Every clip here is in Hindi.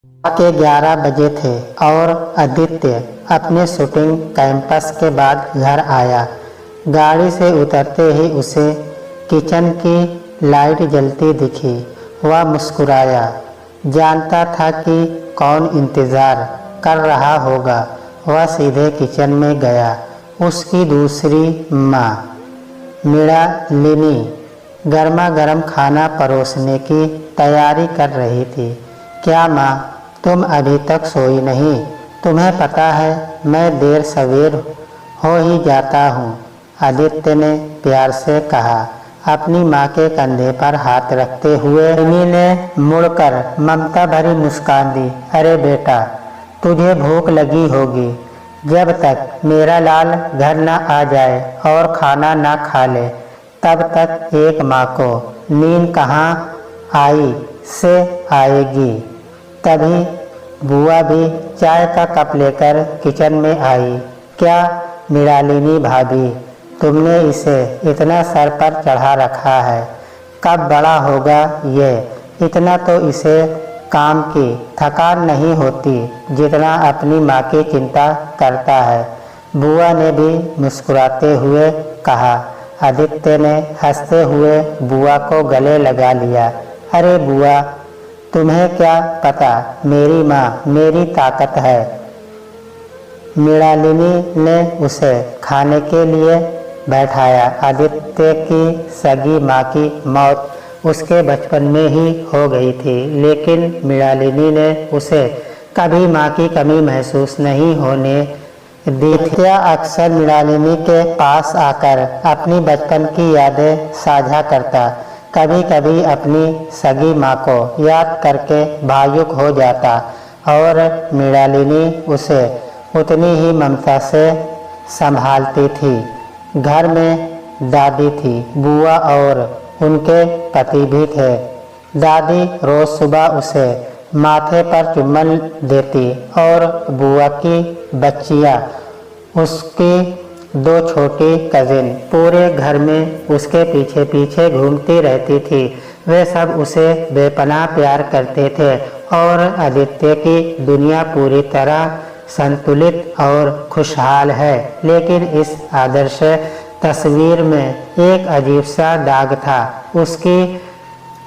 के 11 बजे थे और आदित्य अपने शूटिंग कैंपस के बाद घर आया। गाड़ी से उतरते ही उसे किचन की लाइट जलती दिखी। वह मुस्कुराया, जानता था कि कौन इंतज़ार कर रहा होगा। वह सीधे किचन में गया। उसकी दूसरी माँ मृणालिनी गर्मा गर्म खाना परोसने की तैयारी कर रही थी। क्या माँ, तुम अभी तक सोई नहीं? तुम्हें पता है मैं देर सवेर हो ही जाता हूँ, आदित्य ने प्यार से कहा, अपनी माँ के कंधे पर हाथ रखते हुए। रिमी ने मुड़कर ममता भरी मुस्कान दी। अरे बेटा, तुझे भूख लगी होगी। जब तक मेरा लाल घर न आ जाए और खाना न खा ले, तब तक एक माँ को नींद कहाँ आई से आएगी। तभी बुआ भी चाय का कप लेकर किचन में आई। क्या मृणालिनी भाभी, तुमने इसे इतना सर पर चढ़ा रखा है, कब बड़ा होगा ये? इतना तो इसे काम की थकान नहीं होती जितना अपनी माँ की चिंता करता है, बुआ ने भी मुस्कुराते हुए कहा। आदित्य ने हंसते हुए बुआ को गले लगा लिया। अरे बुआ, तुम्हें क्या पता, मेरी माँ मेरी ताकत है। मृणालिनी ने उसे खाने के लिए बैठाया। आदित्य की सगी माँ की मौत उसके बचपन में ही हो गई थी, लेकिन मृणालिनी ने उसे कभी माँ की कमी महसूस नहीं होने दी थी। अक्सर मृणालिनी के पास आकर अपनी बचपन की यादें साझा करता। कभी कभी अपनी सगी माँ को याद करके भावुक हो जाता और मृणालिनी उसे उतनी ही ममता से संभालती थी। घर में दादी थी, बुआ और उनके पति भी थे। दादी रोज सुबह उसे माथे पर चुम्बन देती और बुआ की बच्चियाँ, उसकी 2 छोटी कजिन पूरे घर में उसके पीछे पीछे घूमती रहती थी। वे सब उसे बेपनाह प्यार करते थे और आदित्य की दुनिया पूरी तरह संतुलित और खुशहाल है। लेकिन इस आदर्श तस्वीर में एक अजीब सा दाग था। उसकी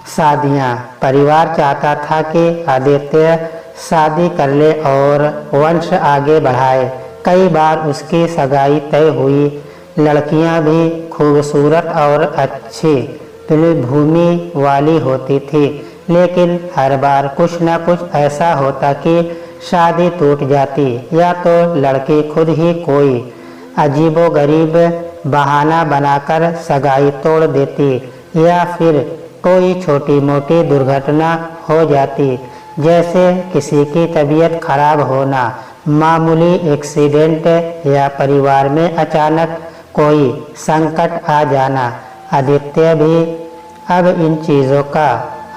शादियाँ। परिवार चाहता था कि आदित्य शादी कर ले और वंश आगे बढ़ाए। कई बार उसकी सगाई तय हुई। लड़कियां भी खूबसूरत और अच्छी पृष्ठभूमि वाली होती थी, लेकिन हर बार कुछ न कुछ ऐसा होता कि शादी टूट जाती, या तो लड़की खुद ही कोई अजीबोगरीब बहाना बनाकर सगाई तोड़ देती, या फिर कोई छोटी मोटी दुर्घटना हो जाती, जैसे किसी की तबीयत खराब होना, मामूली एक्सीडेंट या परिवार में अचानक कोई संकट आ जाना। आदित्य भी अब इन चीज़ों का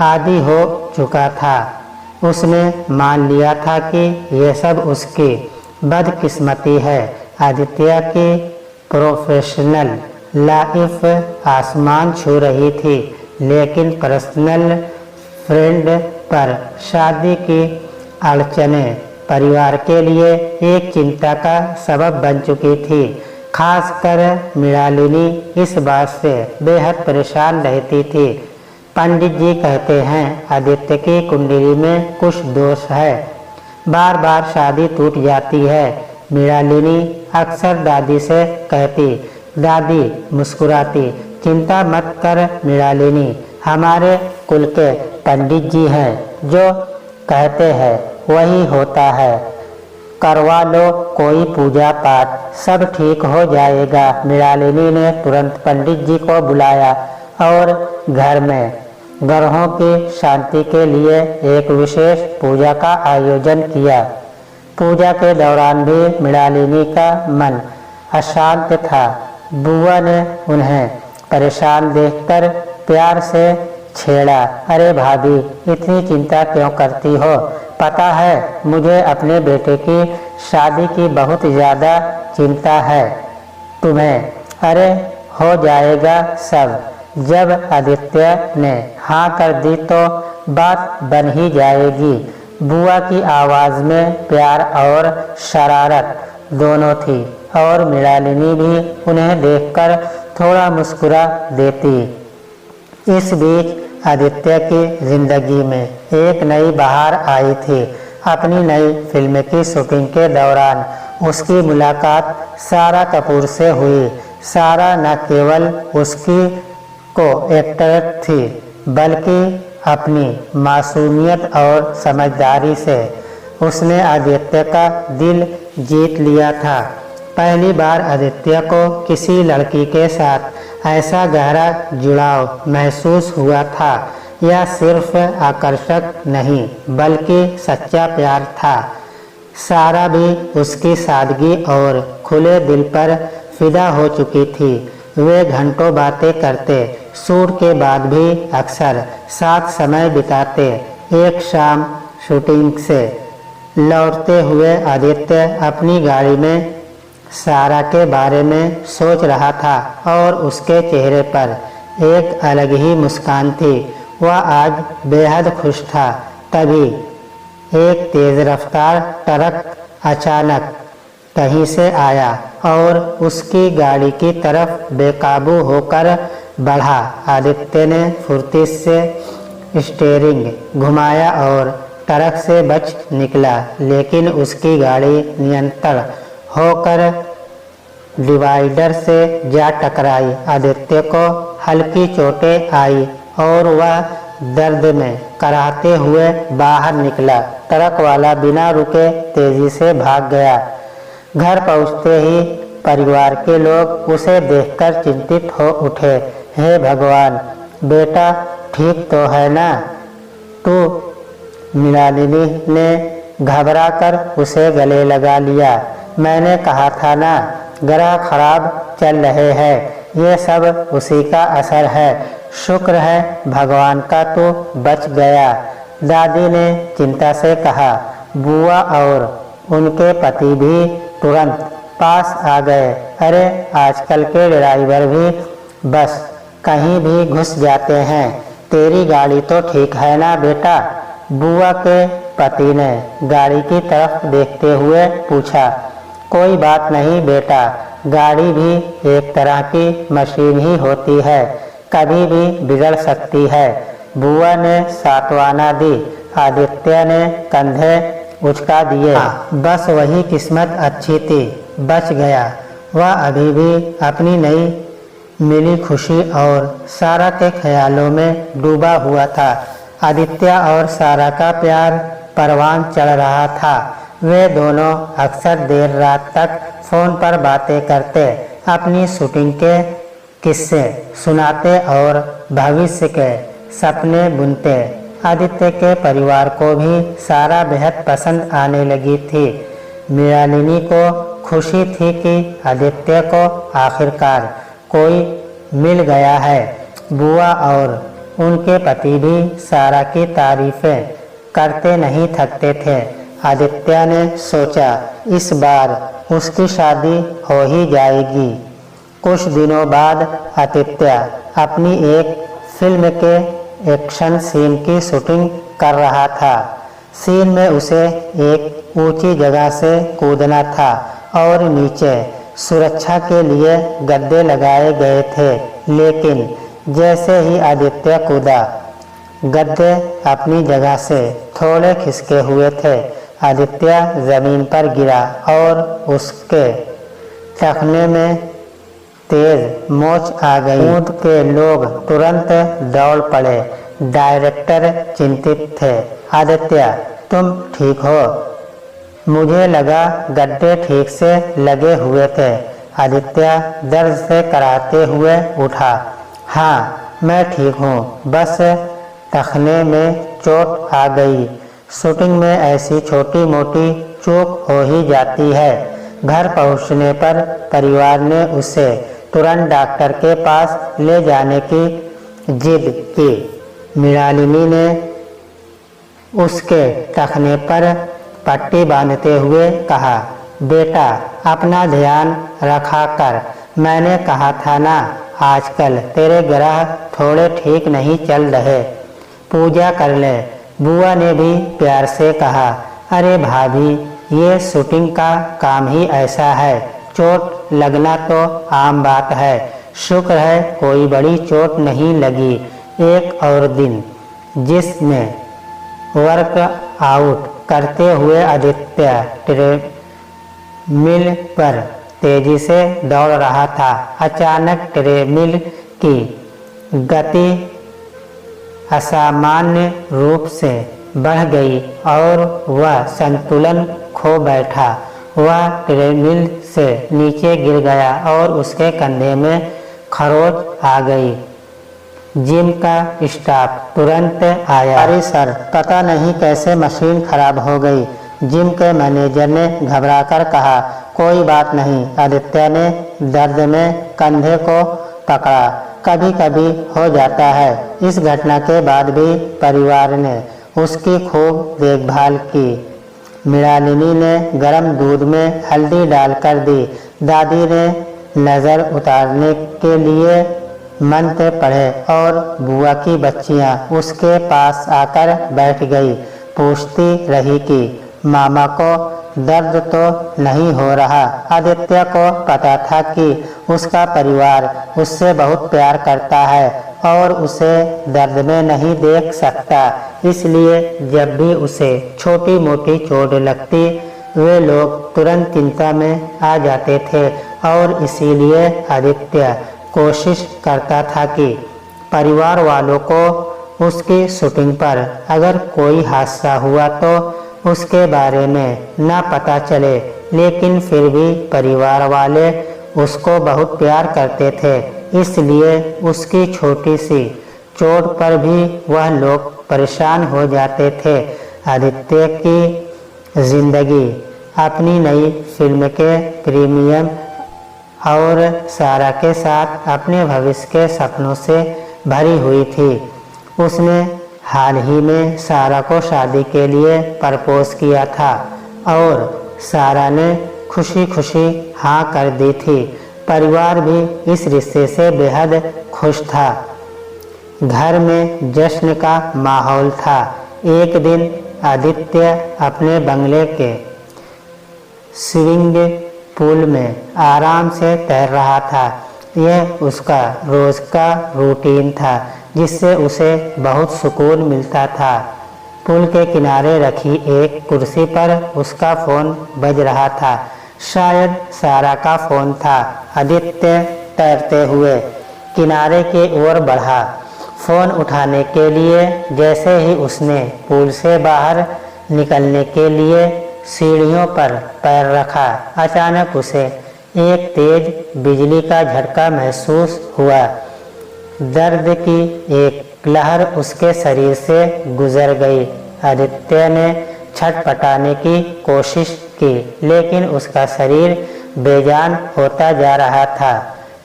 आदी हो चुका था। उसने मान लिया था कि यह सब उसकी बदकिस्मती है। आदित्य की प्रोफेशनल लाइफ आसमान छू रही थी, लेकिन पर्सनल फ्रेंड पर शादी की अड़चनें परिवार के लिए एक चिंता का सबब बन चुकी थी। खासकर मृणालिनी इस बात से बेहद परेशान रहती थी। पंडित जी कहते हैं आदित्य की कुंडली में कुछ दोष है, बार बार शादी टूट जाती है। मृणालिनी अक्सर दादी से कहती। दादी मुस्कुराती। चिंता मत कर मृणालिनी, हमारे कुल के पंडित जी हैं, जो कहते हैं वही होता है। करवा लो कोई पूजा पाठ, सब ठीक हो जाएगा। मृणालिनी ने तुरंत पंडित जी को बुलाया और घर में ग्रहों की शांति के लिए एक विशेष पूजा का आयोजन किया। पूजा के दौरान भी मृणालिनी का मन अशांत था। बुआ ने उन्हें परेशान देखकर प्यार से छेड़ा। अरे भाभी, इतनी चिंता क्यों करती हो? पता है मुझे अपने बेटे की शादी की बहुत ज़्यादा चिंता है तुम्हें। अरे हो जाएगा सब। जब आदित्य ने हाँ कर दी तो बात बन ही जाएगी। बुआ की आवाज़ में प्यार और शरारत दोनों थी और मृणालिनी भी उन्हें देखकर थोड़ा मुस्कुरा देती। इस बीच आदित्य की जिंदगी में एक नई बहार आई थी। अपनी नई फिल्म की शूटिंग के दौरान उसकी मुलाकात सारा कपूर से हुई। सारा न केवल उसकी को एक्टर थी बल्कि अपनी मासूमियत और समझदारी से उसने आदित्य का दिल जीत लिया था। पहली बार आदित्य को किसी लड़की के साथ ऐसा गहरा जुड़ाव महसूस हुआ था। यह सिर्फ आकर्षक नहीं बल्कि सच्चा प्यार था। सारा भी उसकी सादगी और खुले दिल पर फिदा हो चुकी थी। वे घंटों बातें करते, शूट के बाद भी अक्सर साथ समय बिताते। एक शाम शूटिंग से लौटते हुए आदित्य अपनी गाड़ी में सारा के बारे में सोच रहा था और उसके चेहरे पर एक अलग ही मुस्कान थी। वह आज बेहद खुश था। तभी एक तेज रफ्तार ट्रक अचानक कहीं से आया और उसकी गाड़ी की तरफ बेकाबू होकर बढ़ा। आदित्य ने फुर्ती से स्टीयरिंग घुमाया और ट्रक से बच निकला, लेकिन उसकी गाड़ी नियंत्रण होकर डिवाइडर से जा टकराई। आदित्य को हल्की चोटें आई और वह दर्द में कराहते हुए बाहर निकला। ट्रक वाला बिना रुके तेजी से भाग गया। घर पहुंचते ही परिवार के लोग उसे देखकर चिंतित हो उठे। हे भगवान, बेटा ठीक तो है ना? तू? मृणालिनी ने घबराकर उसे गले लगा लिया। मैंने कहा था ना, ग्रह खराब चल रहे हैं। ये सब उसी का असर है। शुक्र है भगवान का तू बच गया, दादी ने चिंता से कहा। बुआ और उनके पति भी तुरंत पास आ गए। अरे आजकल के ड्राइवर भी बस कहीं भी घुस जाते हैं। तेरी गाड़ी तो ठीक है ना बेटा? बुआ के पति ने गाड़ी की तरफ देखते हुए पूछा। कोई बात नहीं बेटा, गाड़ी भी एक तरह की मशीन ही होती है, कभी भी बिगड़ सकती है, बुआ ने सांत्वना दी। आदित्य ने कंधे उचका दिए। बस वही किस्मत अच्छी थी, बच गया। वह अभी भी अपनी नई मिली खुशी और सारा के ख्यालों में डूबा हुआ था। आदित्य और सारा का प्यार परवान चढ़ रहा था। वे दोनों अक्सर देर रात तक फोन पर बातें करते, अपनी शूटिंग के किस्से सुनाते और भविष्य के सपने बुनते। आदित्य के परिवार को भी सारा बेहद पसंद आने लगी थी। मृणालिनी को खुशी थी कि आदित्य को आखिरकार कोई मिल गया है। बुआ और उनके पति भी सारा की तारीफें करते नहीं थकते थे। आदित्य ने सोचा इस बार उसकी शादी हो ही जाएगी। कुछ दिनों बाद आदित्य अपनी एक फिल्म के एक्शन सीन की शूटिंग कर रहा था। सीन में उसे एक ऊंची जगह से कूदना था और नीचे सुरक्षा के लिए गद्दे लगाए गए थे, लेकिन जैसे ही आदित्य कूदा, गद्दे अपनी जगह से थोड़े खिसके हुए थे। आदित्य जमीन पर गिरा और उसके टखने में तेज मोच आ गई। कूद के लोग तुरंत दौड़ पड़े। डायरेक्टर चिंतित थे। आदित्य, तुम ठीक हो? मुझे लगा गड्ढे ठीक से लगे हुए थे। आदित्य दर्द से कराहते हुए उठा। हाँ, मैं ठीक हूँ, बस टखने में चोट आ गई। शूटिंग में ऐसी छोटी मोटी चूक हो ही जाती है। घर पहुँचने पर परिवार ने उसे तुरंत डॉक्टर के पास ले जाने की जिद की। मृणालिनी ने उसके टखने पर पट्टी बांधते हुए कहा, बेटा अपना ध्यान रखा कर। मैंने कहा था ना, आजकल तेरे ग्रह थोड़े ठीक नहीं चल रहे। पूजा कर ले, बुआ ने भी प्यार से कहा, अरे भाभी, ये शूटिंग का काम ही ऐसा है, चोट लगना तो आम बात है, शुक्र है कोई बड़ी चोट नहीं लगी। एक और दिन जिसमें वर्कआउट करते हुए आदित्य ट्रेडमिल पर तेजी से दौड़ रहा था। अचानक ट्रेडमिल की गति असामान्य रूप से बढ़ गई और वह संतुलन खो बैठा। वह ट्रेडमिल से नीचे गिर गया और उसके कंधे में खरोंच आ गई। जिम का स्टाफ तुरंत आया। अरे सर, पता नहीं कैसे मशीन खराब हो गई। जिम के मैनेजर ने घबराकर कहा, कोई बात नहीं। आदित्य ने दर्द में कंधे को पकड़ा, कभी कभी हो जाता है। इस घटना के बाद भी परिवार ने उसकी खूब देखभाल की। मृणालिनी ने गर्म दूध में हल्दी डालकर दी। दादी ने नज़र उतारने के लिए मंत्र पढ़े और बुआ की बच्चियां उसके पास आकर बैठ गई। पूछती रही कि मामा को दर्द तो नहीं हो रहा। आदित्य को पता था कि उसका परिवार उससे बहुत प्यार करता है और उसे दर्द में नहीं देख सकता, इसलिए जब भी उसे छोटी मोटी चोट लगती वे लोग तुरंत चिंता में आ जाते थे और इसीलिए आदित्य कोशिश करता था कि परिवार वालों को उसकी शूटिंग पर अगर कोई हादसा हुआ तो उसके बारे में न पता चले, लेकिन फिर भी परिवार वाले उसको बहुत प्यार करते थे, इसलिए उसकी छोटी सी चोट पर भी वह लोग परेशान हो जाते थे। आदित्य की जिंदगी अपनी नई फिल्म के प्रीमियम और सारा के साथ अपने भविष्य के सपनों से भरी हुई थी। उसने हाल ही में सारा को शादी के लिए प्रपोज किया था और सारा ने खुशी खुशी हाँ कर दी थी। परिवार भी इस रिश्ते से बेहद खुश था। घर में जश्न का माहौल था। एक दिन आदित्य अपने बंगले के स्विमिंग पूल में आराम से तैर रहा था। यह उसका रोज का रूटीन था जिससे उसे बहुत सुकून मिलता था। पुल के किनारे रखी एक कुर्सी पर उसका फ़ोन बज रहा था। शायद सारा का फ़ोन था। आदित्य तैरते हुए किनारे की ओर बढ़ा फ़ोन उठाने के लिए। जैसे ही उसने पूल से बाहर निकलने के लिए सीढ़ियों पर पैर रखा, अचानक उसे एक तेज बिजली का झटका महसूस हुआ। दर्द की एक लहर उसके शरीर से गुजर गई। आदित्य ने छटपटाने की कोशिश की, लेकिन उसका शरीर बेजान होता जा रहा था।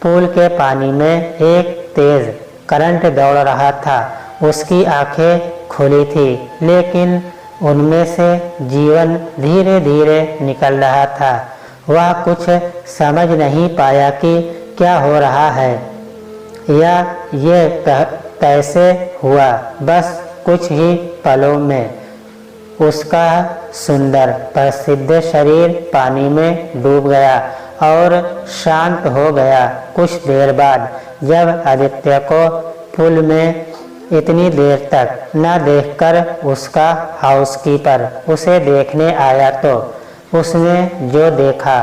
पूल के पानी में एक तेज करंट दौड़ रहा था। उसकी आंखें खुली थी, लेकिन उनमें से जीवन धीरे धीरे निकल रहा था। वह कुछ समझ नहीं पाया कि क्या हो रहा है या ये कैसे हुआ। बस कुछ ही पलों में उसका सुंदर प्रसिद्ध शरीर पानी में डूब गया और शांत हो गया। कुछ देर बाद जब आदित्य को पुल में इतनी देर तक न देखकर उसका हाउसकीपर उसे देखने आया तो उसने जो देखा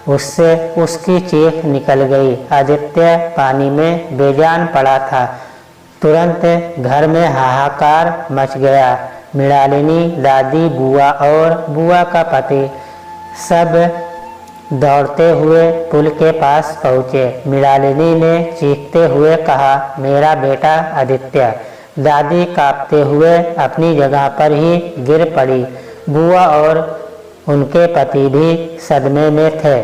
उससे उसकी चीख निकल गई। आदित्य पानी में बेजान पड़ा था। तुरंत घर में हाहाकार मच गया। मृणालिनी, दादी, बुआ और बुआ का पति सब दौड़ते हुए पुल के पास पहुँचे। मृणालिनी ने चीखते हुए कहा, मेरा बेटा आदित्य। दादी कांपते हुए अपनी जगह पर ही गिर पड़ी। बुआ और उनके पति भी सदमे में थे।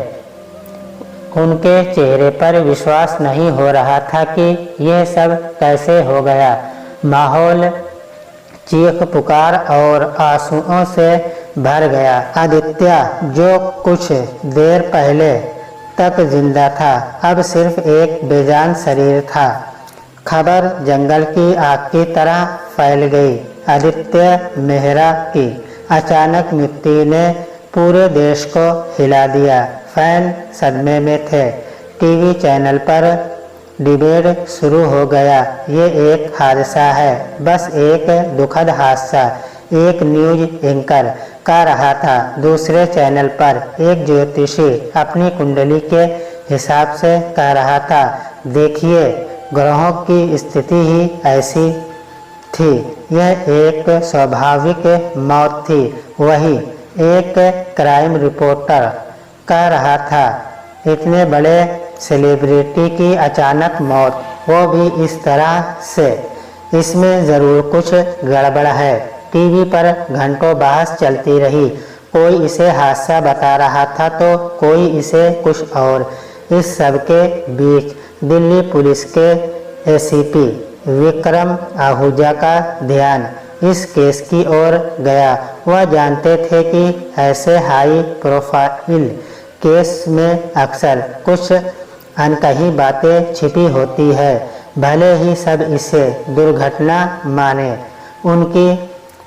उनके चेहरे पर विश्वास नहीं हो रहा था कि यह सब कैसे हो गया। माहौल चीख पुकार और आंसुओं से भर गया। आदित्य, जो कुछ देर पहले तक जिंदा था, अब सिर्फ एक बेजान शरीर था। खबर जंगल की आग की तरह फैल गई। आदित्य मेहरा की अचानक मृत्यु ने पूरे देश को हिला दिया। फैन सदमे में थे। टीवी चैनल पर डिबेट शुरू हो गया। ये एक हादसा है, बस एक दुखद हादसा। एक न्यूज एंकर कह रहा था। दूसरे चैनल पर एक ज्योतिषी अपनी कुंडली के हिसाब से कह रहा था, देखिए ग्रहों की स्थिति ही ऐसी थी, यह एक स्वाभाविक मौत थी। वही एक क्राइम रिपोर्टर कह रहा था, इतने बड़े सेलिब्रिटी की अचानक मौत, वो भी इस तरह से, इसमें ज़रूर कुछ गड़बड़ है। टीवी पर घंटों बहस चलती रही। कोई इसे हादसा बता रहा था तो कोई इसे कुछ और। इस सब के बीच दिल्ली पुलिस के एसीपी विक्रम आहूजा का ध्यान इस केस की ओर गया। वह जानते थे कि ऐसे हाई प्रोफाइल केस में अक्सर कुछ अनकही बातें छिपी होती है। भले ही सब इसे दुर्घटना माने, उनकी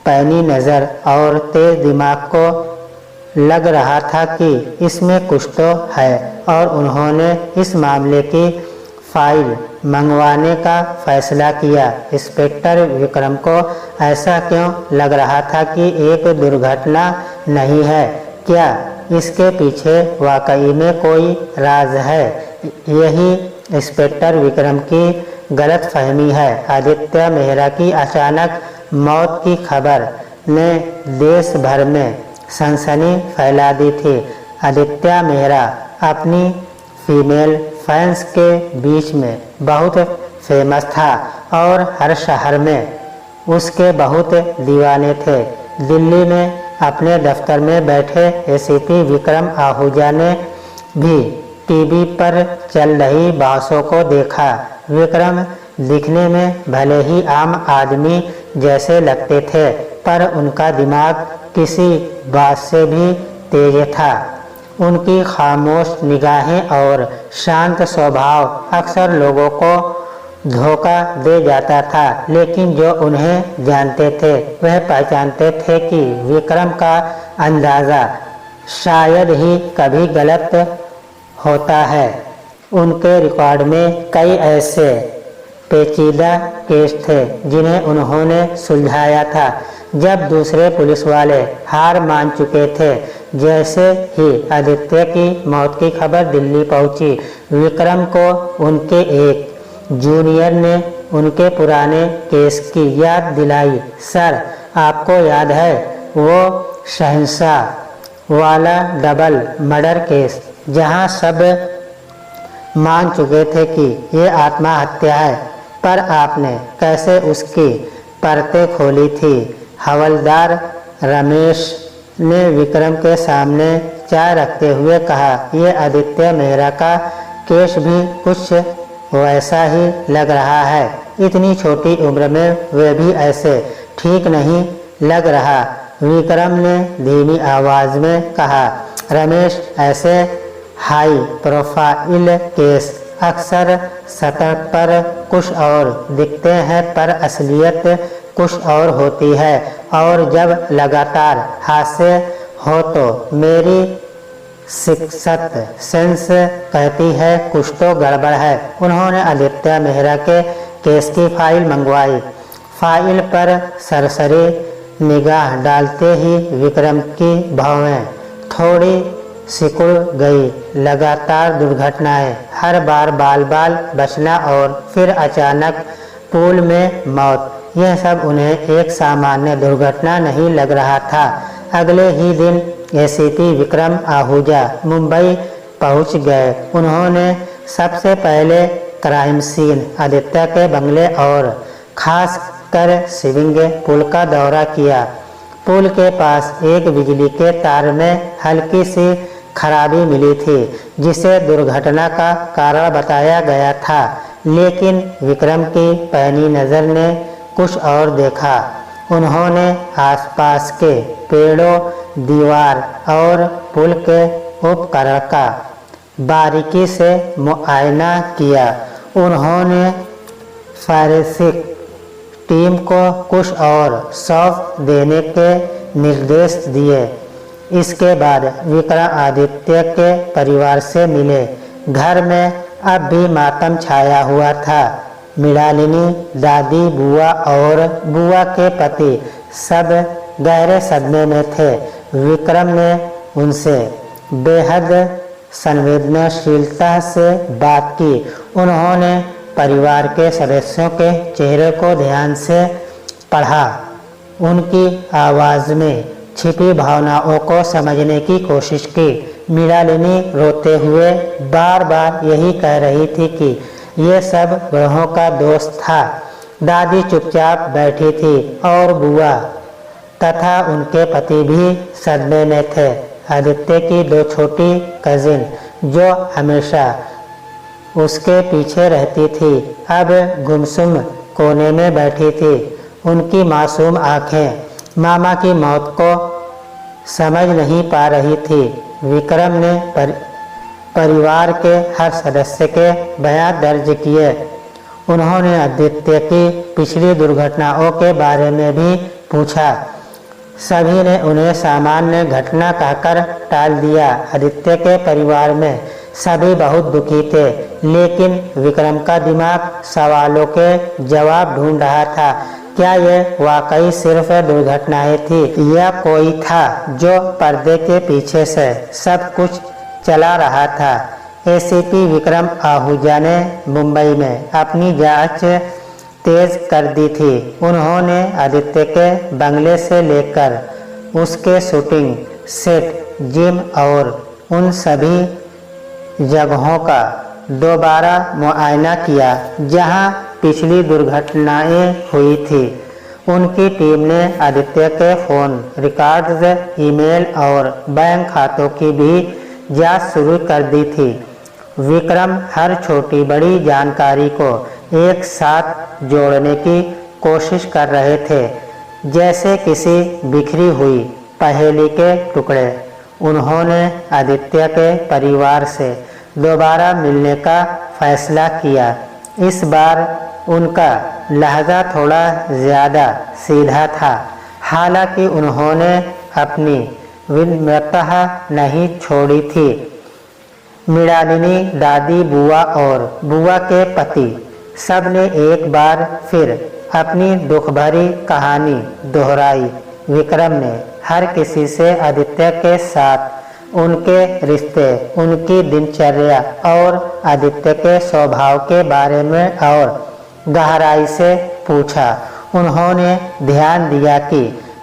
पैनी नज़र और तेज दिमाग को लग रहा था कि इसमें कुछ तो है और उन्होंने इस मामले की फाइल मंगवाने का फैसला किया। इंस्पेक्टर विक्रम को ऐसा क्यों लग रहा था कि एक दुर्घटना नहीं है? क्या इसके पीछे वाकई में कोई राज है? यही इंस्पेक्टर विक्रम की गलतफहमी है। आदित्य मेहरा की अचानक मौत की खबर ने देश भर में सनसनी फैला दी थी। आदित्य मेहरा अपनी फीमेल फैंस के बीच में बहुत फेमस था और हर शहर में उसके बहुत दीवाने थे। दिल्ली में अपने दफ्तर में बैठे एसीपी विक्रम आहूजा ने भी टीवी पर चल रही बहसों को देखा। विक्रम दिखने में भले ही आम आदमी जैसे लगते थे, पर उनका दिमाग किसी बात से भी तेज था। उनकी खामोश निगाहें और शांत स्वभाव अक्सर लोगों को धोखा दे जाता था, लेकिन जो उन्हें जानते थे वह पहचानते थे कि विक्रम का अंदाज़ा शायद ही कभी गलत होता है। उनके रिकॉर्ड में कई ऐसे पेचीदा केस थे जिन्हें उन्होंने सुलझाया था जब दूसरे पुलिस वाले हार मान चुके थे। जैसे ही आदित्य की मौत की खबर दिल्ली पहुंची, विक्रम को उनके एक जूनियर ने उनके पुराने केस की याद दिलाई। सर, आपको याद है वो शहंशाह वाला डबल मर्डर केस, जहां सब मान चुके थे कि ये आत्महत्या है, पर आपने कैसे उसकी परतें खोली थी? हवलदार रमेश ने विक्रम के सामने चाय रखते हुए कहा, ये आदित्य मेहरा का केस भी कुछ वैसा ही लग रहा है। इतनी छोटी उम्र में वे भी ऐसे ठीक नहीं लग रहा। विक्रम ने धीमी आवाज में कहा, रमेश, ऐसे हाई प्रोफाइल केस अक्सर सतह पर कुछ और दिखते हैं, पर असलियत कुछ और होती है, और जब लगातार हादसे हो तो मेरी सिक्स्थ सेंस कहती है कुछ तो गड़बड़ है। उन्होंने आदित्य मेहरा के केस की फाइल मंगवाई। फाइल पर सरसरी निगाह डालते ही विक्रम की भौहें थोड़ी सिकुड़ गई। लगातार दुर्घटनाएं, हर बार बाल बाल बचना और फिर अचानक पूल में मौत, यह सब उन्हें एक सामान्य दुर्घटना नहीं लग रहा था। अगले ही दिन एसीपी विक्रम आहूजा मुंबई पहुंच गए। उन्होंने सबसे पहले क्राइम सीन आदित्य के बंगले और खास कर स्विमिंग पूल का दौरा किया। पुल के पास एक बिजली के तार में हल्की सी खराबी मिली थी, जिसे दुर्घटना का कारण बताया गया था, लेकिन विक्रम की पैनी नज़र ने कुछ और देखा। उन्होंने आसपास के पेड़ों, दीवार और पुल के उपकरण का बारीकी से मुआयना किया। उन्होंने फॉरेंसिक टीम को कुछ और सौंप देने के निर्देश दिए। इसके बाद विक्रम आदित्य के परिवार से मिले। घर में अब भी मातम छाया हुआ था। मृणालिनी, दादी, बुआ और बुआ के पति सब गहरे सदमे में थे। विक्रम ने उनसे बेहद संवेदनशीलता से बात की। उन्होंने परिवार के सदस्यों के चेहरे को ध्यान से पढ़ा, उनकी आवाज़ में छिपी भावनाओं को समझने की कोशिश की। मृणालिनी रोते हुए बार बार यही कह रही थी कि ये सब ग्रहों का दोष था। दादी चुपचाप बैठी थी और बुआ तथा उनके पति भी सदमे में थे। आदित्य की दो छोटी कजिन जो हमेशा उसके पीछे रहती थी, अब गुमसुम कोने में बैठी थी। उनकी मासूम आंखें मामा की मौत को समझ नहीं पा रही थी। विक्रम ने परिवार के हर सदस्य के बयान दर्ज किए। उन्होंने आदित्य की पिछली दुर्घटनाओं के बारे में भी पूछा। सभी ने उन्हें सामान्य घटना कहकर टाल दिया। आदित्य के परिवार में सभी बहुत दुखी थे, लेकिन विक्रम का दिमाग सवालों के जवाब ढूंढ रहा था। क्या ये वाकई सिर्फ दुर्घटनाएं थी या कोई था जो पर्दे के पीछे से सब कुछ चला रहा था? एसीपी विक्रम आहूजा ने मुंबई में अपनी जांच तेज कर दी थी। उन्होंने आदित्य के बंगले से लेकर उसके शूटिंग सेट, जिम और उन सभी जगहों का दोबारा मुआयना किया जहां पिछली दुर्घटनाएं हुई थी। उनकी टीम ने आदित्य के फ़ोन रिकॉर्ड्स, ईमेल और बैंक खातों की भी जांच शुरू कर दी थी। विक्रम हर छोटी बड़ी जानकारी को एक साथ जोड़ने की कोशिश कर रहे थे, जैसे किसी बिखरी हुई पहेली के टुकड़े। उन्होंने आदित्य के परिवार से दोबारा मिलने का फैसला किया। इस बार उनका लहजा थोड़ा ज़्यादा सीधा था, हालांकि उन्होंने अपनी विनम्रता नहीं छोड़ी थी। मृणालिनी, दादी, बुआ और बुआ के पति सब ने एक बार फिर अपनी दुख भरी कहानी दोहराई। विक्रम ने हर किसी से आदित्य के साथ उनके रिश्ते, उनकी दिनचर्या और आदित्य के स्वभाव के बारे में और गहराई से पूछा। उन्होंने ध्यान दिया कि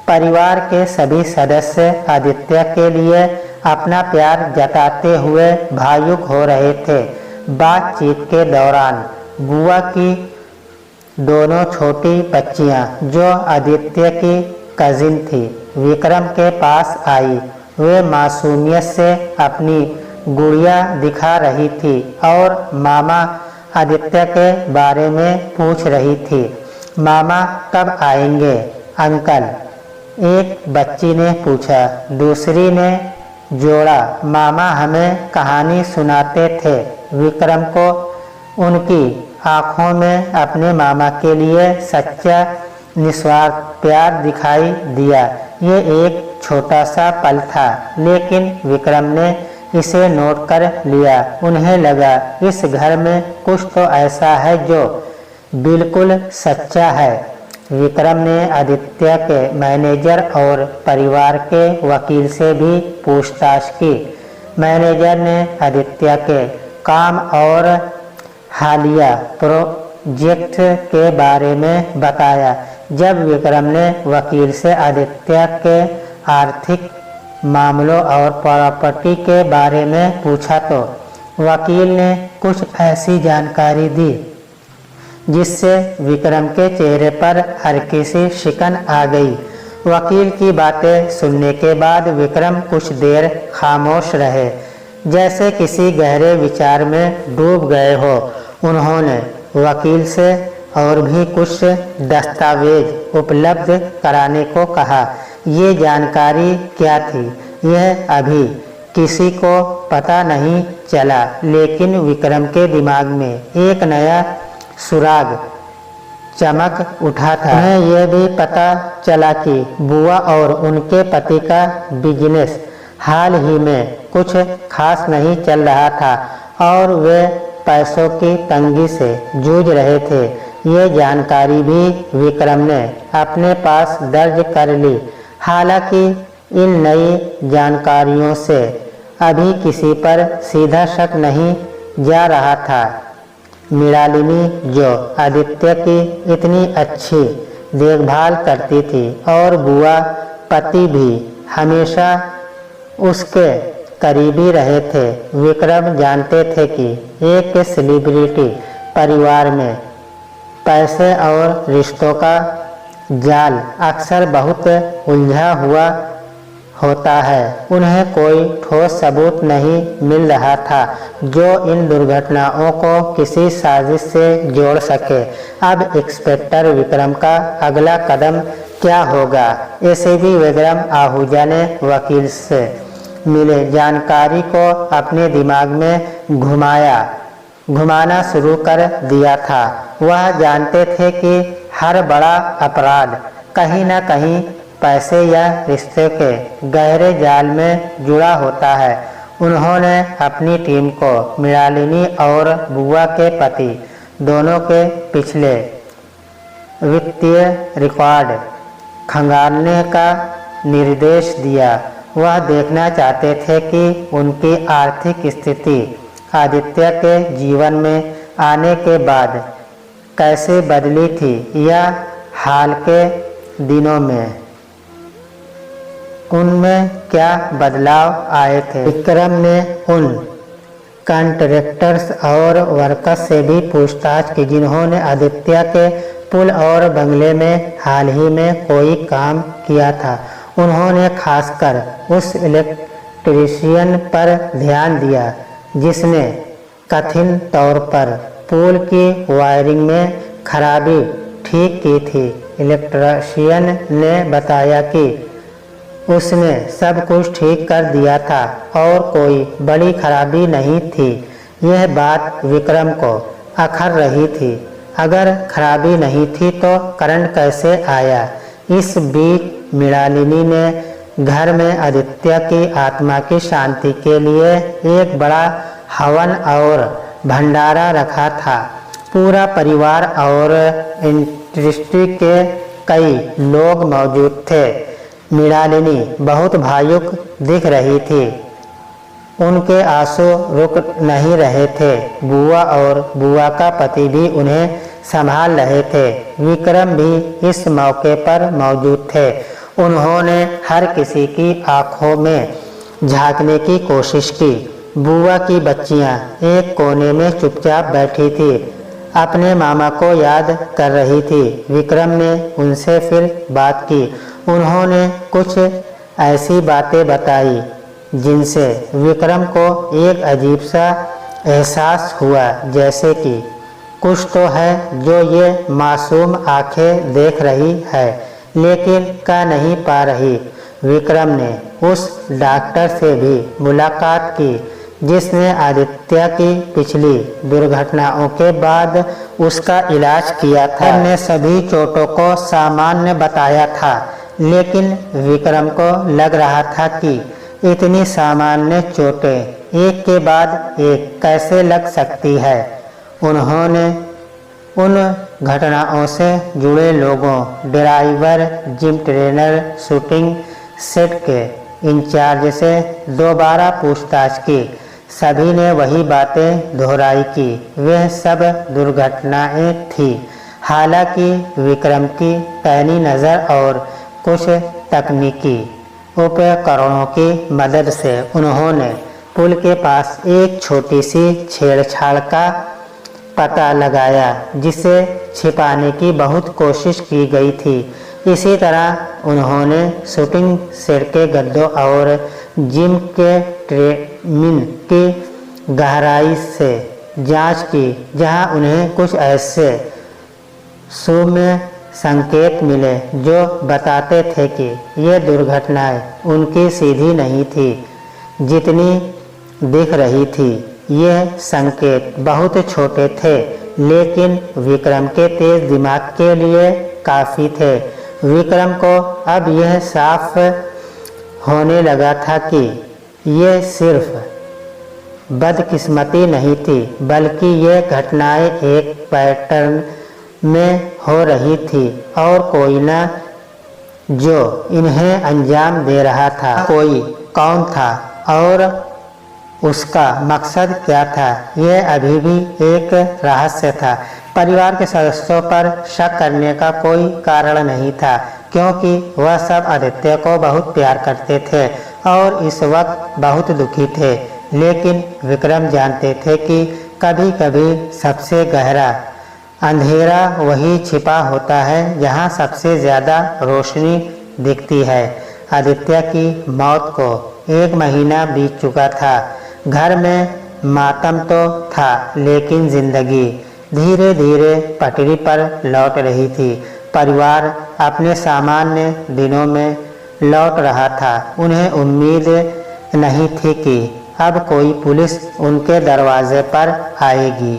परिवार के सभी सदस्य आदित्य के लिए अपना प्यार जताते हुए भावुक हो रहे थे। बातचीत के दौरान बुआ की दोनों छोटी बच्चियां, जो आदित्य की कजिन थी, विक्रम के पास आई। वे मासूमियत से अपनी गुड़िया दिखा रही थी और मामा आदित्य के बारे में पूछ रही थी। मामा कब आएंगे अंकल? एक बच्ची ने पूछा। दूसरी ने जोड़ा, मामा हमें कहानी सुनाते थे। विक्रम को उनकी आंखों में अपने मामा के लिए सच्चा निस्वार्थ प्यार दिखाई दिया। ये एक छोटा सा पल था, लेकिन विक्रम ने इसे नोट कर लिया। उन्हें लगा इस घर में कुछ तो ऐसा है जो बिल्कुल सच्चा है। विक्रम ने आदित्य के मैनेजर और परिवार के वकील से भी पूछताछ की। मैनेजर ने आदित्य के काम और हालिया प्रोजेक्ट के बारे में बताया। जब विक्रम ने वकील से आदित्य के आर्थिक मामलों और प्रॉपर्टी के बारे में पूछा तो वकील ने कुछ ऐसी जानकारी दी जिससे विक्रम के चेहरे पर हल्की सी शिकन आ गई। वकील की बातें सुनने के बाद विक्रम कुछ देर खामोश रहे, जैसे किसी गहरे विचार में डूब गए हो। उन्होंने वकील से और भी कुछ दस्तावेज उपलब्ध कराने को कहा। ये जानकारी क्या थी, यह अभी किसी को पता नहीं चला, लेकिन विक्रम के दिमाग में एक नया सुराग चमक उठा था। उन्हें यह भी पता चला कि बुआ और उनके पति का बिजनेस हाल ही में कुछ खास नहीं चल रहा था और वे पैसों की तंगी से जूझ रहे थे। ये जानकारी भी विक्रम ने अपने पास दर्ज कर ली। हालांकि इन नई जानकारियों से अभी किसी पर सीधा शक नहीं जा रहा था। मृणालिनी जो आदित्य की इतनी अच्छी देखभाल करती थी और बुआ पति भी हमेशा उसके करीबी रहे थे। विक्रम जानते थे कि एक सेलिब्रिटी परिवार में पैसे और रिश्तों का जाल अक्सर बहुत उलझा हुआ होता है। उन्हें कोई ठोस सबूत नहीं मिल रहा था जो इन दुर्घटनाओं को किसी साजिश से जोड़ सके। अब इंस्पेक्टर विक्रम का अगला कदम क्या होगा? एसीपी विक्रम आहूजा ने वकील से मिले जानकारी को अपने दिमाग में घुमाना शुरू कर दिया था। वह जानते थे कि हर बड़ा अपराध कहीं न कहीं पैसे या रिश्ते के गहरे जाल में जुड़ा होता है। उन्होंने अपनी टीम को मृणालिनी और बुआ के पति दोनों के पिछले वित्तीय रिकॉर्ड खंगालने का निर्देश दिया। वह देखना चाहते थे कि उनकी आर्थिक स्थिति आदित्य के जीवन में आने के बाद कैसे बदली थी या हाल के दिनों में उनमें क्या बदलाव आए थे। विक्रम ने उन कॉन्ट्रैक्टर्स और वर्कर्स से भी पूछताछ की जिन्होंने आदित्य के पुल और बंगले में हाल ही में कोई काम किया था। उन्होंने खासकर उस इलेक्ट्रीशियन पर ध्यान दिया जिसने कथित तौर पर पुल की वायरिंग में खराबी ठीक की थी। इलेक्ट्रीशियन ने बताया कि उसने सब कुछ ठीक कर दिया था और कोई बड़ी खराबी नहीं थी। यह बात विक्रम को अखर रही थी। अगर खराबी नहीं थी तो करंट कैसे आया? इस बीच मृणालिनी ने घर में आदित्य की आत्मा की शांति के लिए एक बड़ा हवन और भंडारा रखा था। पूरा परिवार और इंडस्ट्री के कई लोग मौजूद थे। मृणालिनी बहुत भावुक दिख रही थी। उनके आंसू रुक नहीं रहे थे। बुआ और बुआ का पति भी उन्हें संभाल रहे थे। विक्रम भी इस मौके पर मौजूद थे। उन्होंने हर किसी की आंखों में झांकने की कोशिश की। बुआ की बच्चियां एक कोने में चुपचाप बैठी थी, अपने मामा को याद कर रही थी। विक्रम ने उनसे फिर बात की। उन्होंने कुछ ऐसी बातें बताई जिनसे विक्रम को एक अजीब सा एहसास हुआ, जैसे कि कुछ तो है जो ये मासूम आंखें देख रही है लेकिन कह नहीं पा रही। विक्रम ने उस डॉक्टर से भी मुलाकात की जिसने आदित्य की पिछली दुर्घटनाओं के बाद उसका इलाज किया था। ने सभी चोटों को सामान्य बताया था लेकिन विक्रम को लग रहा था कि इतनी सामान्य चोटें एक के बाद एक कैसे लग सकती है। उन्होंने उन घटनाओं से जुड़े लोगों, driver, gym trainer, shooting set के इंचार्ज से दोबारा पूछताछ की। सभी ने वही बातें दोहराई कि वह सब दुर्घटनाएं थी। हालांकि विक्रम की पैनी नज़र और कुछ तकनीकी उपकरणों की मदद से उन्होंने पुल के पास एक छोटी सी छेड़छाड़ का पता लगाया जिसे छिपाने की बहुत कोशिश की गई थी। इसी तरह उन्होंने शूटिंग सेट के गड्ढों और जिम के ट्रेडमिल की गहराई से जांच की जहां उन्हें कुछ ऐसे सूक्ष्म संकेत मिले जो बताते थे कि ये दुर्घटनाएं उनकी सीधी नहीं थी जितनी दिख रही थी। ये संकेत बहुत छोटे थे लेकिन विक्रम के तेज दिमाग के लिए काफ़ी थे। विक्रम को अब यह साफ होने लगा था कि ये सिर्फ बदकिस्मती नहीं थी, बल्कि ये घटनाएं एक पैटर्न में हो रही थी और कोई न जो इन्हें अंजाम दे रहा था। कोई कौन था और उसका मकसद क्या था, यह अभी भी एक रहस्य था। परिवार के सदस्यों पर शक करने का कोई कारण नहीं था, क्योंकि वह सब आदित्य को बहुत प्यार करते थे और इस वक्त बहुत दुखी थे। लेकिन विक्रम जानते थे कि कभी कभी सबसे गहरा अंधेरा वही छिपा होता है जहां सबसे ज़्यादा रोशनी दिखती है। आदित्य की मौत को 1 महीना बीत चुका था। घर में मातम तो था, लेकिन जिंदगी धीरे धीरे पटरी पर लौट रही थी। परिवार अपने सामान्य दिनों में लौट रहा था। उन्हें उम्मीद नहीं थी कि अब कोई पुलिस उनके दरवाजे पर आएगी।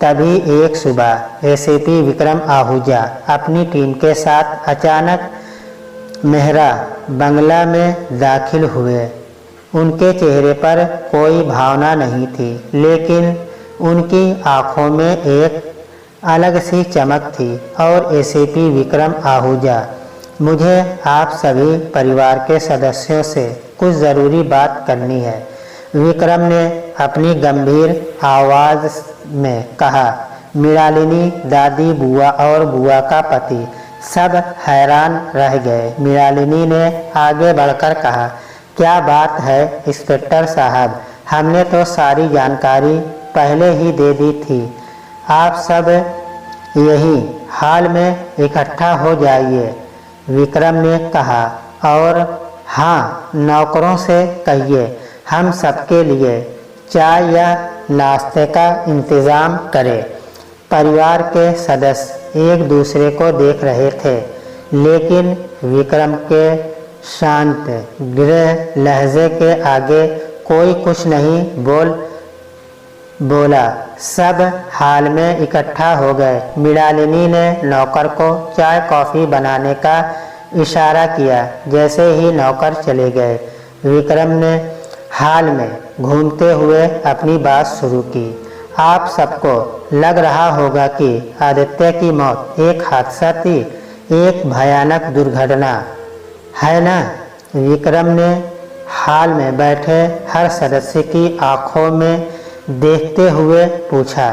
तभी एक सुबह एसीपी विक्रम आहूजा अपनी टीम के साथ अचानक मेहरा बंगला में दाखिल हुए। उनके चेहरे पर कोई भावना नहीं थी, लेकिन उनकी आंखों में एक अलग सी चमक थी। और एसीपी विक्रम आहूजा, मुझे आप सभी परिवार के सदस्यों से कुछ ज़रूरी बात करनी है, विक्रम ने अपनी गंभीर आवाज़ में कहा। मृणालिनी, दादी, बुआ और बुआ का पति सब हैरान रह गए। मृणालिनी ने आगे बढ़कर कहा, क्या बात है इंस्पेक्टर साहब, हमने तो सारी जानकारी पहले ही दे दी थी। आप सब यही हाल में इकट्ठा हो जाइए, विक्रम ने कहा। और हाँ, नौकरों से कहिए हम सबके लिए चाय या नाश्ते का इंतज़ाम करें। परिवार के सदस्य एक दूसरे को देख रहे थे, लेकिन विक्रम के शांत गृह लहजे के आगे कोई कुछ नहीं बोला। सब हाल में इकट्ठा हो गए। मृणालिनी ने नौकर को चाय कॉफ़ी बनाने का इशारा किया। जैसे ही नौकर चले गए, विक्रम ने हाल में घूमते हुए अपनी बात शुरू की। आप सबको लग रहा होगा कि आदित्य की मौत एक हादसा थी, एक भयानक दुर्घटना, है ना? विक्रम ने हाल में बैठे हर सदस्य की आंखों में देखते हुए पूछा।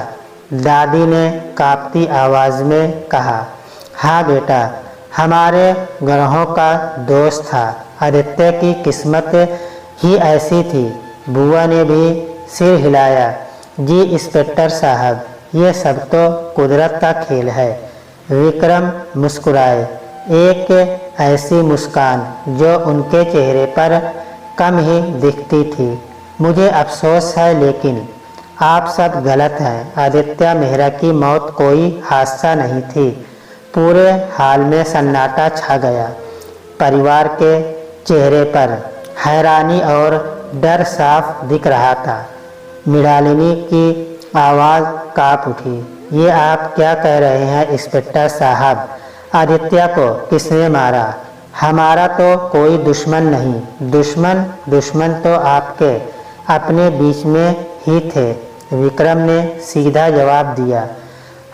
दादी ने कांपती आवाज़ में कहा, हाँ बेटा, हमारे ग्रहों का दोस्त था। आदित्य की किस्मत ही ऐसी थी। बुआ ने भी सिर हिलाया। जी इंस्पेक्टर साहब, ये सब तो कुदरत का खेल है। विक्रम मुस्कुराए, एक ऐसी मुस्कान जो उनके चेहरे पर कम ही दिखती थी। मुझे अफसोस है, लेकिन आप सब गलत हैं। आदित्य मेहरा की मौत कोई हादसा नहीं थी। पूरे हाल में सन्नाटा छा गया। परिवार के चेहरे पर हैरानी और डर साफ दिख रहा था। मृणालिनी की आवाज़ काँप उठी। ये आप क्या कह रहे हैं इंस्पेक्टर साहब? आदित्य को किसने मारा? हमारा तो कोई दुश्मन नहीं। दुश्मन तो आपके अपने बीच में ही थे, विक्रम ने सीधा जवाब दिया।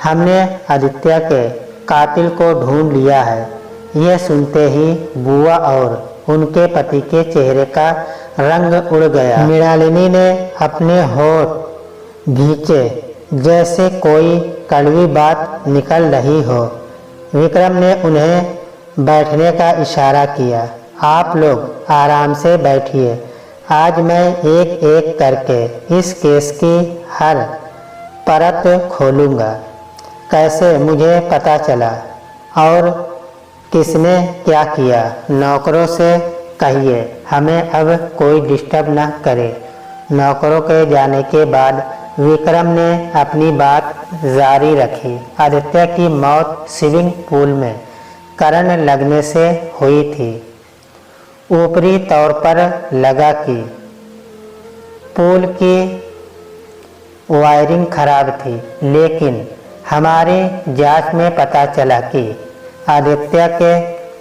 हमने आदित्य के कातिल को ढूंढ लिया है। यह सुनते ही बुआ और उनके पति के चेहरे का रंग उड़ गया। मृणालिनी ने अपने होठ भींचे, जैसे कोई कड़वी बात निकल रही हो। विक्रम ने उन्हें बैठने का इशारा किया। आप लोग आराम से बैठिए। आज मैं एक एक करके इस केस की हर परत खोलूँगा। कैसे मुझे पता चला और किसने क्या किया? नौकरों से कहिए हमें अब कोई डिस्टर्ब न करे। नौकरों के जाने के बाद विक्रम ने अपनी बात जारी रखी। आदित्य की मौत स्विमिंग पूल में करंट लगने से हुई थी। ऊपरी तौर पर लगा कि पूल की वायरिंग खराब थी, लेकिन हमारी जांच में पता चला कि आदित्य के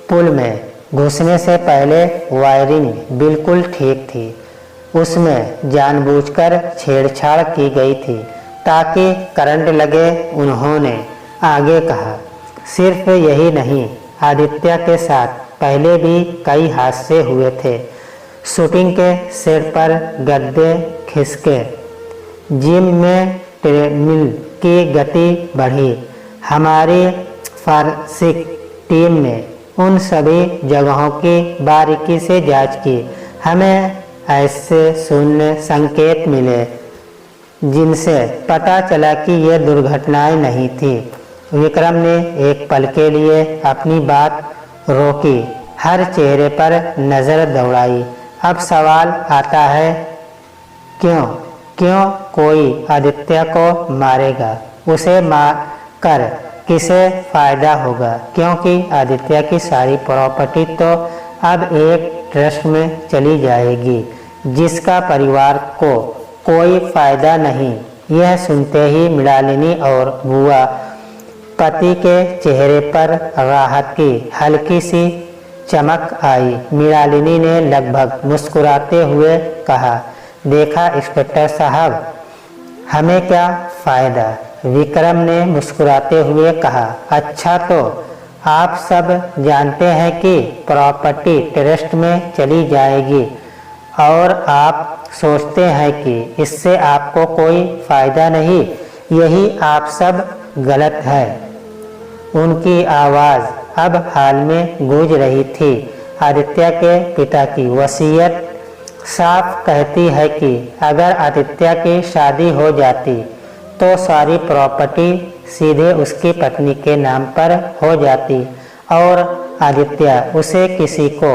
पुल में घुसने से पहले वायरिंग बिल्कुल ठीक थी। उसमें जानबूझकर छेड़छाड़ की गई थी ताकि करंट लगे। उन्होंने आगे कहा, सिर्फ यही नहीं, आदित्य के साथ पहले भी कई हादसे हुए थे। शूटिंग के सेट पर गद्दे खिसके, जिम में ट्रेडमिल की गति बढ़ी। हमारी फॉरेंसिक टीम ने उन सभी जगहों की बारीकी से जांच की। हमें ऐसे शून्य संकेत मिले जिनसे पता चला कि ये दुर्घटनाएं नहीं थी। विक्रम ने एक पल के लिए अपनी बात रोकी, हर चेहरे पर नज़र दौड़ाई। अब सवाल आता है, क्यों कोई आदित्य को मारेगा? उसे मार कर किसे फ़ायदा होगा? क्योंकि आदित्य की सारी प्रॉपर्टी तो अब एक ट्रस्ट में चली जाएगी जिसका परिवार को कोई फ़ायदा नहीं। यह सुनते ही मृणालिनी और बुआ पति के चेहरे पर राहत की हल्की सी चमक आई। मृणालिनी ने लगभग मुस्कुराते हुए कहा, देखा इंस्पेक्टर साहब, हमें क्या फ़ायदा? विक्रम ने मुस्कुराते हुए कहा, अच्छा तो आप सब जानते हैं कि प्रॉपर्टी ट्रस्ट में चली जाएगी और आप सोचते हैं कि इससे आपको कोई फ़ायदा नहीं। यही आप सब गलत है। उनकी आवाज़ अब हाल में गूंज रही थी। आदित्य के पिता की वसीयत साफ कहती है कि अगर आदित्य की शादी हो जाती तो सारी प्रॉपर्टी सीधे उसकी पत्नी के नाम पर हो जाती और आदित्य उसे किसी को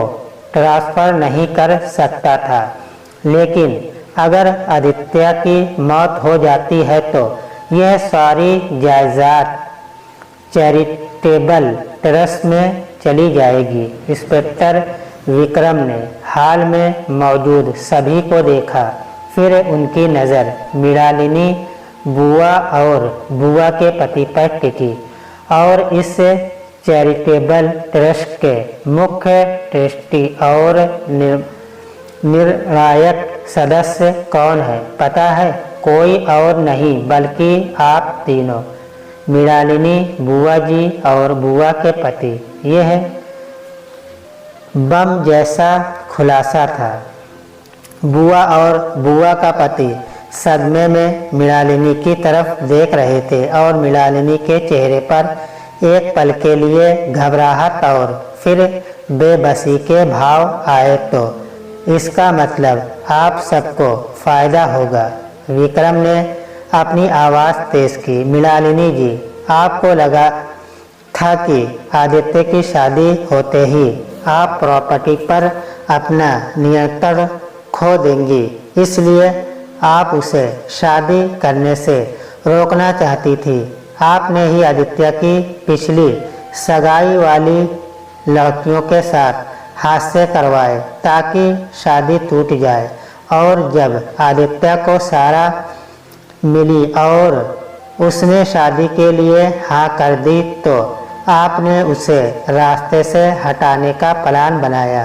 ट्रांसफ़र नहीं कर सकता था। लेकिन अगर आदित्य की मौत हो जाती है तो यह सारी जायदाद चैरिटेबल ट्रस्ट में चली जाएगी। इंस्पेक्टर विक्रम ने हाल में मौजूद सभी को देखा, फिर उनकी नज़र मृणालिनी बुआ और बुआ के पति पर टिकी। और इस चैरिटेबल ट्रस्ट के मुख्य ट्रस्टी और निर्णायक सदस्य कौन है पता है? कोई और नहीं बल्कि आप तीनों, मृणालिनी, बुआ जी और बुआ के पति। यह बम जैसा खुलासा था। बुआ और बुआ का पति सदमे में मृणालिनी की तरफ देख रहे थे और मृणालिनी के चेहरे पर एक पल के लिए घबराहट और फिर बेबसी के भाव आए। तो इसका मतलब आप सबको फ़ायदा होगा। विक्रम ने अपनी आवाज़ तेज की, मृणालिनी जी, आपको लगा था कि आदित्य की शादी होते ही आप प्रॉपर्टी पर अपना नियंत्रण खो देंगी, इसलिए आप उसे शादी करने से रोकना चाहती थी। आपने ही आदित्य की पिछली सगाई वाली लड़कियों के साथ हादसे करवाए ताकि शादी टूट जाए, और जब आदित्य को सारा मिली और उसने शादी के लिए हाँ कर दी तो आपने उसे रास्ते से हटाने का प्लान बनाया।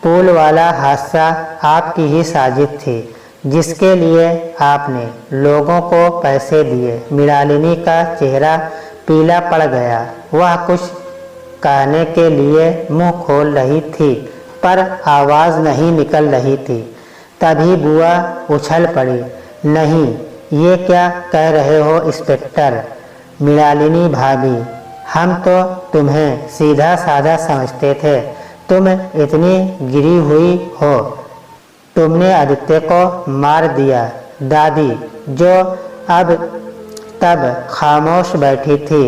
पुल वाला हादसा आपकी ही साजिश थी जिसके लिए आपने लोगों को पैसे दिए। मृणालिनी का चेहरा पीला पड़ गया। वह कुछ कहने के लिए मुंह खोल रही थी पर आवाज़ नहीं निकल रही थी। तभी बुआ उछल पड़ी, नहीं, ये क्या कह रहे हो इंस्पेक्टर? मृणालिनी भाभी, हम तो तुम्हें सीधा साधा समझते थे, तुम इतनी गिरी हुई हो। तुमने आदित्य को मार दिया। दादी, जो अब तब खामोश बैठी थी,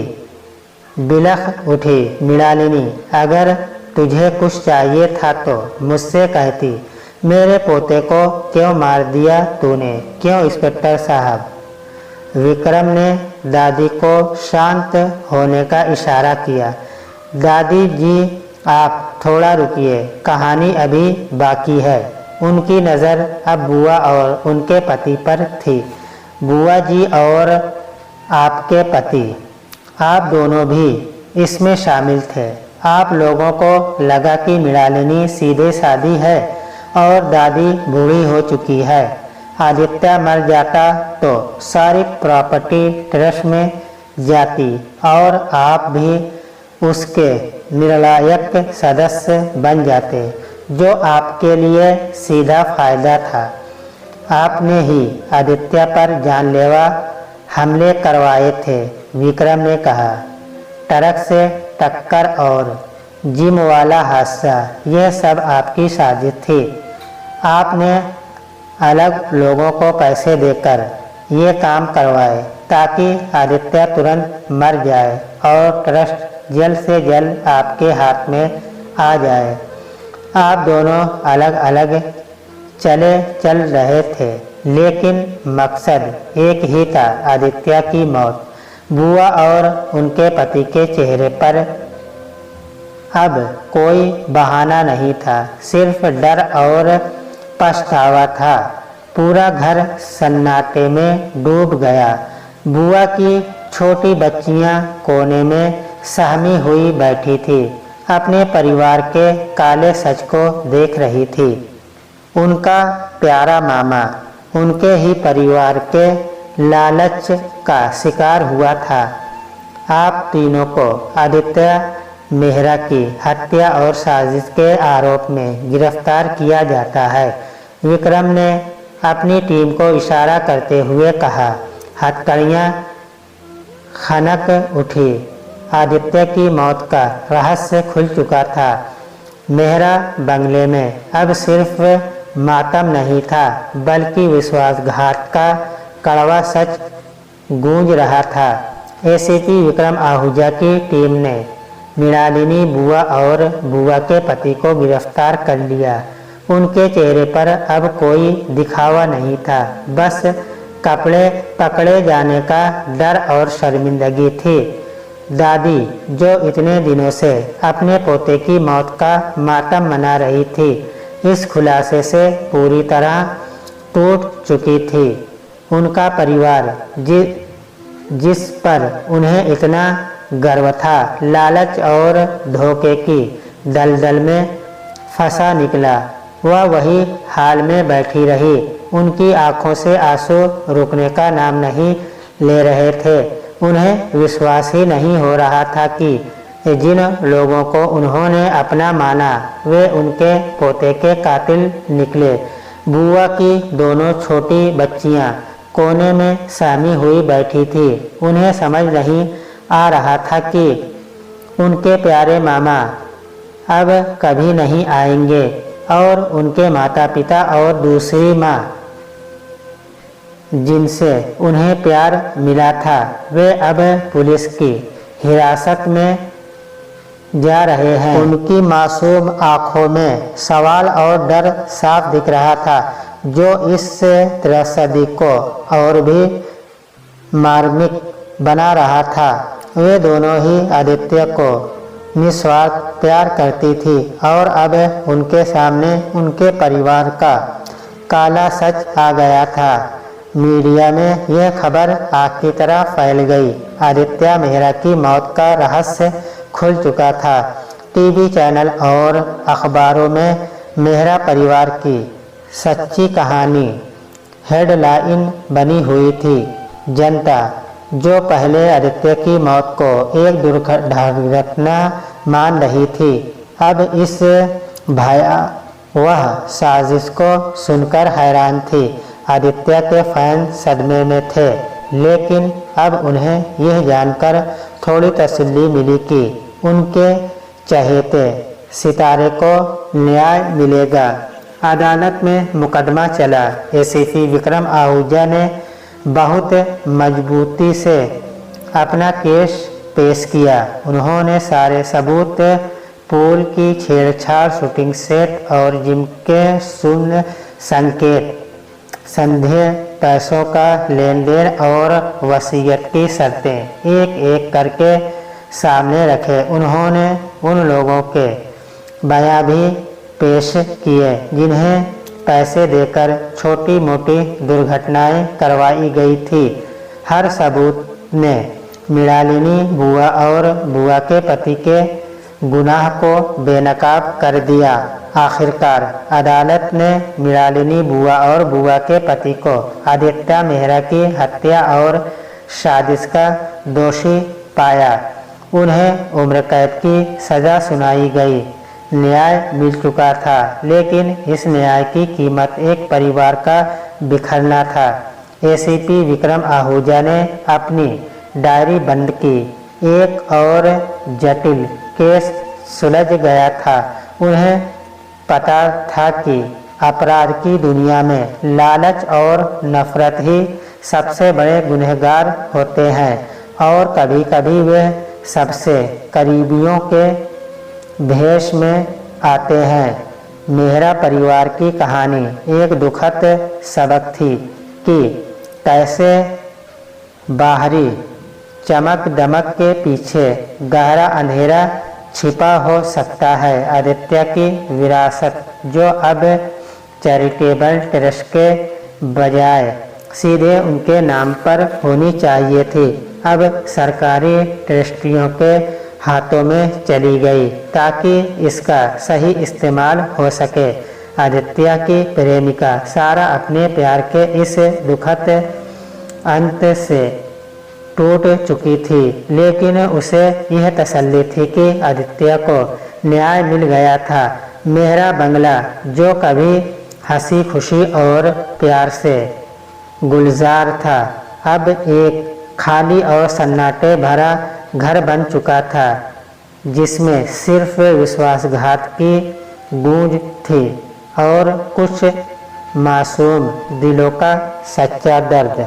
बिलख उठी। मृणालिनी, अगर तुझे कुछ चाहिए था तो मुझसे कहती। मेरे पोते को क्यों मार दिया तूने? क्यों इंस्पेक्टर साहब? विक्रम ने दादी को शांत होने का इशारा किया। दादी जी, आप थोड़ा रुकिए, कहानी अभी बाकी है। उनकी नज़र अब बुआ और उनके पति पर थी। बुआ जी और आपके पति, आप दोनों भी इसमें शामिल थे। आप लोगों को लगा कि मृणालिनी सीधे सादी है और दादी बूढ़ी हो चुकी है। आदित्य मर जाता तो सारी प्रॉपर्टी ट्रस्ट में जाती और आप भी उसके निर्णायक सदस्य बन जाते, जो आपके लिए सीधा फायदा था। आपने ही आदित्य पर जानलेवा हमले करवाए थे, विक्रम ने कहा। ट्रक से टक्कर और जिम वाला हादसा, यह सब आपकी साजिश थी। आपने अलग लोगों को पैसे देकर ये काम करवाए ताकि आदित्य तुरंत मर जाए और ट्रस्ट जल्द से जल्द आपके हाथ में आ जाए। आप दोनों अलग अलग चल रहे थे, लेकिन मकसद एक ही था, आदित्य की मौत। बुआ और उनके पति के चेहरे पर अब कोई बहाना नहीं था, सिर्फ डर और पछतावा था। पूरा घर सन्नाटे में डूब गया। बुआ की छोटी बच्चियां कोने में सहमी हुई बैठी थी, अपने परिवार के काले सच को देख रही थी। उनका प्यारा मामा उनके ही परिवार के लालच का शिकार हुआ था। आप तीनों को आदित्य मेहरा की हत्या और साजिश के आरोप में गिरफ्तार किया जाता है, विक्रम ने अपनी टीम को इशारा करते हुए कहा। हथकड़ियाँ खनक उठी। आदित्य की मौत का रहस्य खुल चुका था। मेहरा बंगले में अब सिर्फ मातम नहीं था, बल्कि विश्वासघात का कड़वा सच गूंज रहा था। एसीपी विक्रम आहूजा की टीम ने मृणालिनी बुआ और बुआ के पति को गिरफ्तार कर लिया। उनके चेहरे पर अब कोई दिखावा नहीं था, बस कपड़े पकड़े जाने का डर और शर्मिंदगी थी। दादी, जो इतने दिनों से अपने पोते की मौत का मातम मना रही थी, इस खुलासे से पूरी तरह टूट चुकी थी। उनका परिवार जिस पर उन्हें इतना गर्व था, लालच और धोखे की दलदल में फंसा निकला। वह वही हाल में बैठी रही। उनकी आंखों से आंसू रुकने का नाम नहीं ले रहे थे। उन्हें विश्वास ही नहीं हो रहा था कि जिन लोगों को उन्होंने अपना माना, वे उनके पोते के कातिल निकले। बुआ की दोनों छोटी बच्चियां कोने में सहमी हुई बैठी थी। उन्हें समझ नहीं आ रहा था कि उनके प्यारे मामा अब कभी नहीं आएंगे और उनके माता पिता और दूसरी माँ जिनसे उन्हें प्यार मिला था, वे अब पुलिस की हिरासत में जा रहे हैं। उनकी मासूम आंखों में सवाल और डर साफ दिख रहा था, जो इस त्रसदी को और भी मार्मिक बना रहा था। वे दोनों ही आदित्य को निस्वार्थ प्यार करती थी और अब उनके सामने उनके परिवार का काला सच आ गया था। मीडिया में यह खबर आग की तरह फैल गई। आदित्य मेहरा की मौत का रहस्य खुल चुका था। टीवी चैनल और अखबारों में मेहरा परिवार की सच्ची कहानी हेडलाइन बनी हुई थी। जनता, जो पहले आदित्य की मौत को एक दुर्घटना मान रही थी, अब इस भयावह साजिश को सुनकर हैरान थी। आदित्य के फैन सदमे में थे, लेकिन अब उन्हें यह जानकर थोड़ी तसल्ली मिली कि उनके चहेते सितारे को न्याय मिलेगा। अदालत में मुकदमा चला। एसीपी विक्रम आहूजा ने बहुत मजबूती से अपना केस पेश किया। उन्होंने सारे सबूत, पूल की छेड़छाड़, शूटिंग सेट और जिम के शून्य संकेत, संदेह, पैसों का लेन देन और वसीयत की शर्तें एक एक करके सामने रखे। उन्होंने उन लोगों के बयान भी पेश किए जिन्हें पैसे देकर छोटी मोटी दुर्घटनाएं करवाई गई थी। हर सबूत ने मृणालिनी बुआ और बुआ के पति के गुनाह को बेनकाब कर दिया। आखिरकार अदालत ने मृणालिनी बुआ और बुआ के पति को आदित्य मेहरा की हत्या और साजिश का दोषी पाया। उन्हें उम्र कैद की सज़ा सुनाई गई। न्याय मिल चुका था, लेकिन इस न्याय की कीमत एक परिवार का बिखरना था। एसीपी विक्रम आहूजा ने अपनी डायरी बंद की। एक और जटिल केस सुलझ गया था। उन्हें पता था कि अपराध की दुनिया में लालच और नफरत ही सबसे बड़े गुनहगार होते हैं और कभी कभी वे सबसे करीबियों के भेष में आते हैं। मेहरा परिवार की कहानी एक दुखद सबक थी कि कैसे बाहरी चमक दमक के पीछे गहरा अंधेरा छिपा हो सकता है। आदित्य की विरासत, जो अब चैरिटेबल ट्रस्ट के बजाय सीधे उनके नाम पर होनी चाहिए थी, अब सरकारी ट्रस्टियों के हाथों में चली गई ताकि इसका सही इस्तेमाल हो सके। आदित्य की प्रेमिका सारा अपने प्यार के इस दुखद अंत से टूट चुकी थी, लेकिन उसे यह तसल्ली थी कि आदित्य को न्याय मिल गया था। मेहरा बंगला, जो कभी हंसी खुशी और प्यार से गुलजार था, अब एक खाली और सन्नाटे भरा घर बन चुका था, जिसमें सिर्फ विश्वासघात की गूंज थी और कुछ मासूम दिलों का सच्चा दर्द।